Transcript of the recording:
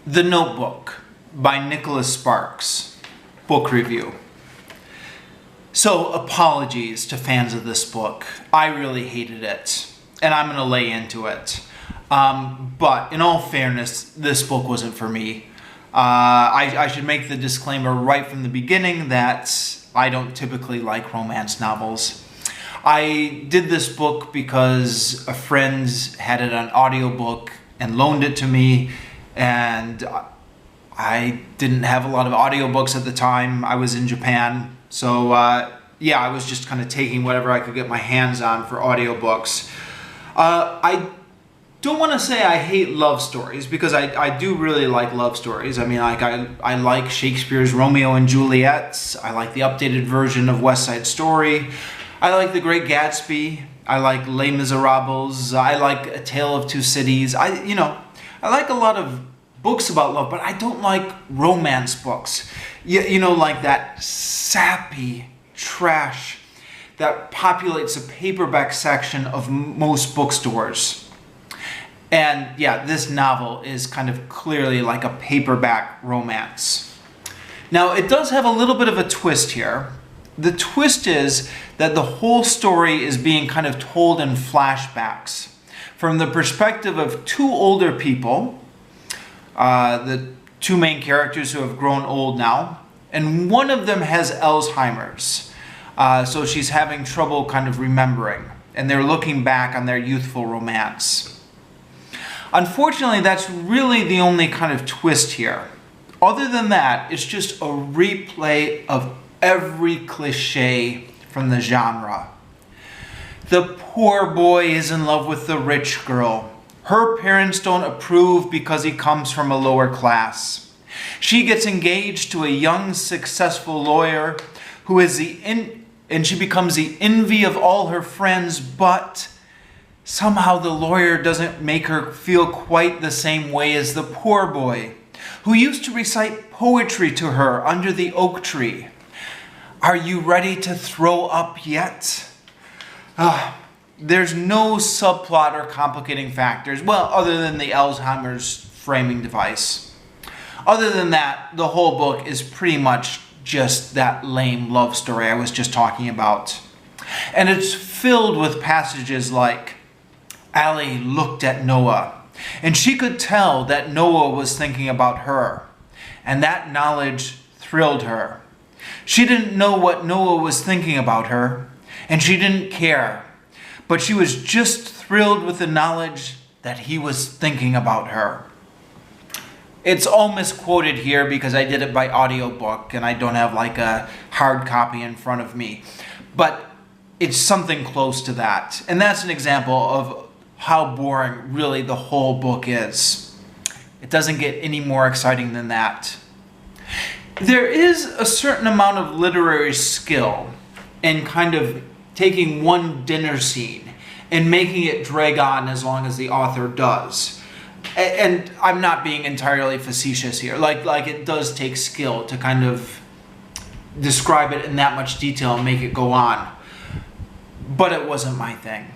The Notebook by Nicholas Sparks, book review. So apologies to fans of this book. I really hated it, and I'm going to lay into it. But in all fairness, this book wasn't for me. I should make the disclaimer right from the beginning that I don't typically like romance novels. I did this book because a friend had it on audiobook and loaned it to me, and I didn't have a lot of audiobooks at the time. I was in Japan, so yeah, I was just kind of taking whatever I could get my hands on for audiobooks. I don't want to say I hate love stories, because I do really like love stories. I mean, I like Shakespeare's Romeo and Juliet. I like the updated version of West Side Story. I like The Great Gatsby. I like Les Miserables. I like A Tale of Two Cities. I like a lot of books about love, but I don't like romance books. You know, like that sappy trash that populates a paperback section of most bookstores. And yeah, this novel is kind of clearly like a paperback romance. Now, it does have a little bit of a twist here. The twist is that the whole story is being kind of told in flashbacks from the perspective of two older people, the two main characters who have grown old now, and one of them has Alzheimer's. So she's having trouble kind of remembering, and they're looking back on their youthful romance. Unfortunately, that's really the only kind of twist here. Other than that, it's just a replay of every cliche from the genre. The poor boy is in love with the rich girl. Her parents don't approve because he comes from a lower class. She gets engaged to a young, successful lawyer who is and she becomes the envy of all her friends, but somehow the lawyer doesn't make her feel quite the same way as the poor boy, who used to recite poetry to her under the oak tree. Are you ready to throw up yet? There's no subplot or complicating factors, well, other than the Alzheimer's framing device. Other than that, the whole book is pretty much just that lame love story I was just talking about. And it's filled with passages like, Allie looked at Noah, and she could tell that Noah was thinking about her, and that knowledge thrilled her. She didn't know what Noah was thinking about her, and she didn't care, but she was just thrilled with the knowledge that he was thinking about her. It's all misquoted here because I did it by audiobook and I don't have like a hard copy in front of me, but it's something close to that. And that's an example of how boring really the whole book is. It doesn't get any more exciting than that. There is a certain amount of literary skill in kind of taking one dinner scene and making it drag on as long as the author does. And I'm not being entirely facetious here. Like it does take skill to kind of describe it in that much detail and make it go on. But it wasn't my thing.